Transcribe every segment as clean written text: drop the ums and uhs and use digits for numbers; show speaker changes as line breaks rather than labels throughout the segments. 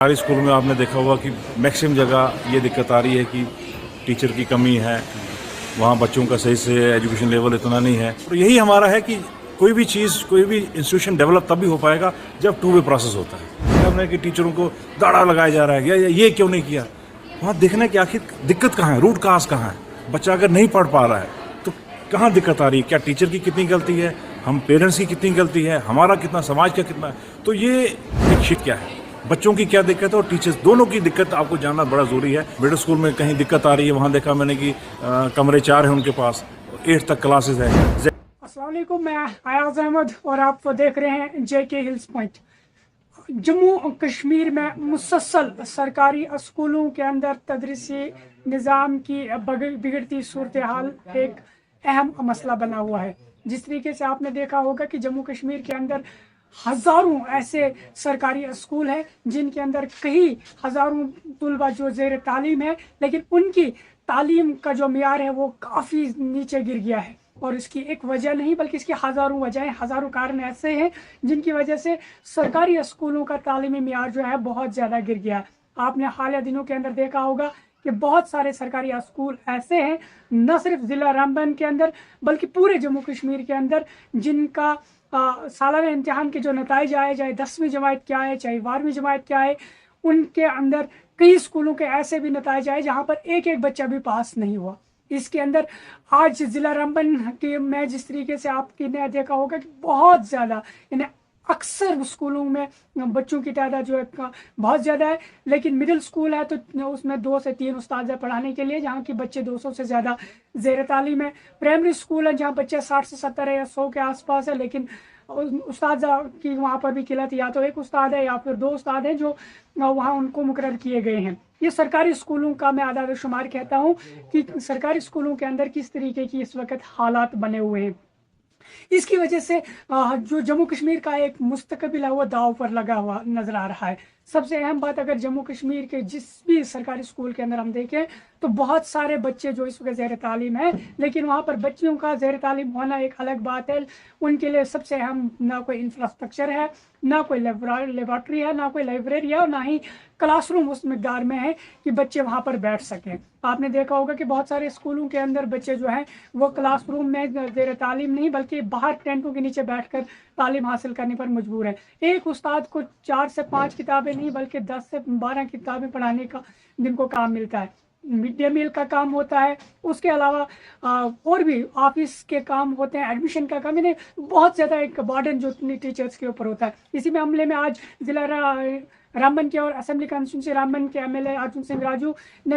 सरकारी स्कूल में आपने देखा होगा कि मैक्सिमम जगह ये दिक्कत आ रही है कि टीचर की कमी है, वहाँ बच्चों का सही से एजुकेशन लेवल इतना नहीं है। तो यही हमारा है कि कोई भी चीज़, कोई भी इंस्टीट्यूशन डेवलप तभी हो पाएगा जब टू वे प्रोसेस होता है। हमने कि टीचरों को दाड़ा लगाया जा रहा है, या ये क्यों नहीं किया, वहाँ देखना कि आखिर दिक्कत कहाँ है, रूट काज कहाँ है। बच्चा अगर नहीं पढ़ पा रहा है तो कहाँ दिक्कत आ रही है, क्या टीचर की कितनी गलती है, हम पेरेंट्स की कितनी गलती है, हमारा कितना, समाज का कितना है। तो ये एक शिट क्या है, बच्चों की क्या दिक्कत है और टीचर्स दोनों की दिक्कत आपको जानना बड़ा ज़रूरी है। मिडिल स्कूल में कहीं दिक्कत आ रही है, वहाँ देखा मैंने कि कमरे 4 हैं उनके पास, 8 तक क्लासेस है।
अस्सलाम वालेकुम, मैं अयाज अहमद और आप देख रहे हैं JK hills point. Jammu Kashmir में मुसलसल सरकारी स्कूलों के अंदर तदरीसी निज़ाम की बिगड़ती सूरत हाल एक अहम मसला बना हुआ है। जिस तरीके से आपने देखा होगा कि जम्मू कश्मीर के अंदर हज़ारों ऐसे सरकारी स्कूल हैं जिनके अंदर कई हज़ारों तलबा जो ज़ेर तालीम है, लेकिन उनकी तालीम का जो मियार है वो काफ़ी नीचे गिर गया है। और इसकी एक वजह नहीं बल्कि इसकी हज़ारों वजहें, हज़ारों कारण ऐसे हैं जिनकी वजह से सरकारी स्कूलों का तालीमी मियार जो है बहुत ज़्यादा गिर गया है। आपने हालिया दिनों के अंदर देखा होगा कि बहुत सारे सरकारी स्कूल ऐसे हैं, न सिर्फ ज़िला रामबन के अंदर बल्कि पूरे जम्मू कश्मीर के अंदर, जिनका सालाना इम्तिहान के जो नताइज आए, चाहे 10वीं जमात क्या है, चाहे 12वीं जमात क्या है, उनके अंदर कई स्कूलों के ऐसे भी नताइज आए जहाँ पर एक एक बच्चा भी पास नहीं हुआ। इसके अंदर आज ज़िला रामबन के में जिस तरीके से आपने देखा होगा कि बहुत ज़्यादा, यानी अक्सर स्कूलों में बच्चों की तादाद जो है बहुत ज़्यादा है, लेकिन मिडिल स्कूल है तो उसमें 2 से 3 उस्ताद पढ़ाने के लिए, जहाँ की बच्चे 200 से ज़्यादा ज़ेर तालीम है। प्राइमरी स्कूल है जहाँ बच्चे 60 से 70 है या 100 के आसपास है, लेकिन उस्ताद की वहाँ पर भी किल्लत, या तो एक उस्ताद है या फिर 2 उस्ताद हैं जो वहाँ उनको मुकर्रर किए गए हैं। ये सरकारी स्कूलों का मैं आदाद शुमार कहता हूँ कि सरकारी स्कूलों के अंदर किस तरीके की इस वक्त हालात बने हुए हैं। इसकी वजह से जो जम्मू कश्मीर का एक मुस्तकबिल है वो दाव पर लगा हुआ नजर आ रहा है। सबसे अहम बात, अगर जम्मू कश्मीर के जिस भी सरकारी स्कूल के अंदर हम देखें तो बहुत सारे बच्चे जो इस वक्त ज़ेर तालीम है, लेकिन वहाँ पर बच्चियों का ज़ेर तालीम होना एक अलग बात है। उनके लिए सबसे अहम ना कोई इंफ्रास्ट्रक्चर है, ना कोई लेबॉर्ट्री है, ना कोई लाइब्रेरी है, और ना ही क्लासरूम उस मकदार में है कि बच्चे वहाँ पर बैठ सकें। आपने देखा होगा कि बहुत सारे स्कूलों के अंदर बच्चे जो हैं वो क्लासरूम में ज़ेर तालीम नहीं बल्कि बाहर टेंटों के नीचे बैठकर तालीम हासिल करने पर मजबूर है। एक उस्ताद को 4 से 5 किताबें नहीं बल्कि 10 से 12 किताबें पढ़ाने का जिनको काम मिलता है। मिड डे मील का काम होता है, उसके अलावा और भी ऑफिस के काम होते हैं, एडमिशन का काम, यानी बहुत ज़्यादा एक बर्डन जो टीचर्स के ऊपर होता है। इसी में हमले में आज ज़िला रामबन के और असेंबली कॉन्स्टिट्यूंसी रामबन के MLA अर्जुन सिंह राजू ने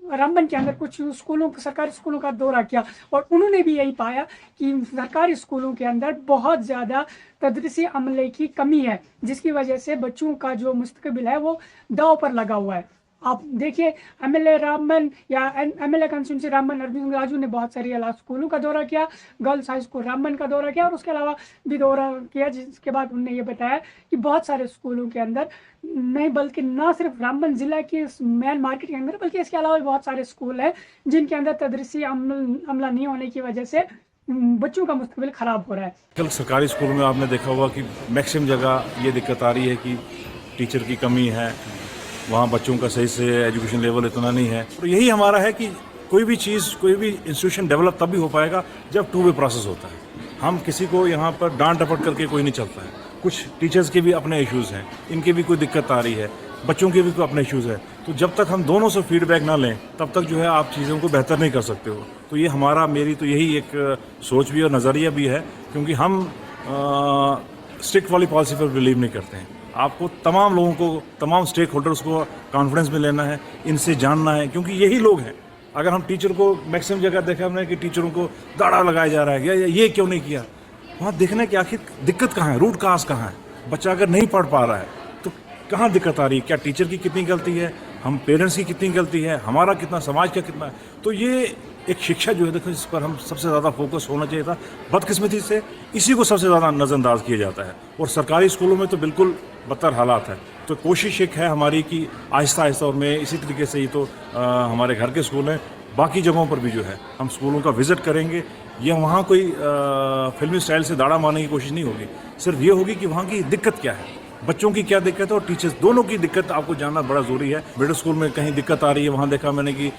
रामबन के अंदर कुछ स्कूलों, सरकारी स्कूलों का दौरा किया और उन्होंने भी यही पाया कि सरकारी स्कूलों के अंदर बहुत ज़्यादा तदरीसी अमले की कमी है, जिसकी वजह से बच्चों का जो मुस्तकबिल है वो दाव पर लगा हुआ है। आप देखिए, MLA रामबन या MLA कॉन्स्टिट्यूंसी रामबन अर्जुन सिंह राजू ने बहुत सारी स्कूलों का दौरा किया, गर्ल्स हाई स्कूल रामबन का दौरा किया और उसके अलावा भी दौरा किया, जिसके बाद उन्होंने ये बताया कि बहुत सारे स्कूलों के अंदर नहीं बल्कि ना सिर्फ रामबन ज़िला की मेन मार्केट के अंदर बल्कि इसके अलावा भी बहुत सारे स्कूल हैं जिनके अंदर तदरीसी अमला नहीं होने की वजह से बच्चों का मुस्तकबिल ख़राब हो रहा है।
कल सरकारी स्कूल में आपने देखा होगा कि मैक्सिमम जगह ये दिक्कत आ रही है कि टीचर की कमी है, वहाँ बच्चों का सही से एजुकेशन लेवल इतना नहीं है। तो यही हमारा है कि कोई भी चीज़, कोई भी इंस्टीट्यूशन डेवलप तभी हो पाएगा जब टू वे प्रोसेस होता है। हम किसी को यहाँ पर डांट डपट करके कोई नहीं चलता है। कुछ टीचर्स के भी अपने इश्यूज़ हैं, इनकी भी कोई दिक्कत आ रही है, बच्चों के भी कोई अपने इश्यूज़ है। तो जब तक हम दोनों से फीडबैक ना लें तब तक जो है आप चीज़ों को बेहतर नहीं कर सकते हो। तो ये मेरी तो यही एक सोच भी और नज़रिया भी है, क्योंकि हम स्ट्रिक्ट वाली पॉलिसी पर बिलीव नहीं करते हैं। आपको तमाम लोगों को, तमाम स्टेक होल्डर्स को कॉन्फ्रेंस में लेना है, इनसे जानना है, क्योंकि यही लोग हैं। अगर हम टीचर को मैक्सिमम जगह देखा हमने कि टीचरों को दाड़ा लगाया जा रहा है, या ये क्यों नहीं किया, वहाँ देखना कि आखिर दिक्कत कहाँ है, रूट काज कहाँ है। बच्चा अगर नहीं पढ़ पा रहा है तो कहाँ दिक्कत आ रही है, क्या टीचर की कितनी गलती है, हम पेरेंट्स की कितनी गलती है, हमारा कितना, समाज का कितना है। तो ये एक शिक्षा जो है, देखो, इस पर हम सबसे ज़्यादा फोकस होना चाहिए था। बदकिस्मती से इसी को सबसे ज़्यादा नज़रअंदाज किया जाता है और सरकारी स्कूलों में तो बिल्कुल बदतर हालात है। तो कोशिश एक है हमारी कि आहिस्ता आहिस्ता, और मैं इसी तरीके से ही तो हमारे घर के स्कूल हैं, बाकी जगहों पर भी जो है हम स्कूलों का विज़िट करेंगे। यह वहाँ कोई फिल्मी स्टाइल से दाड़ा मारने की कोशिश नहीं होगी, सिर्फ ये होगी कि वहाँ की दिक्कत क्या है, बच्चों की क्या दिक्कत है और टीचर्स दोनों की दिक्कत आपको जानना बड़ा ज़रूरी है। मिडिल स्कूल में कहीं दिक्कत आ रही है, वहाँ देखा मैंने कि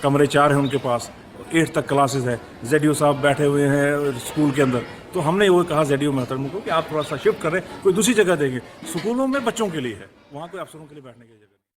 कमरे 4 हैं उनके पास, 8 तक क्लासेस है, ZDO साहब बैठे हुए हैं स्कूल के अंदर। तो हमने वो कहा ZDO महतरम को कि आप थोड़ा सा शिफ्ट करें, कोई दूसरी जगह देंगे। स्कूलों में बच्चों के लिए है, वहाँ कोई अफसरों के लिए बैठने की जगह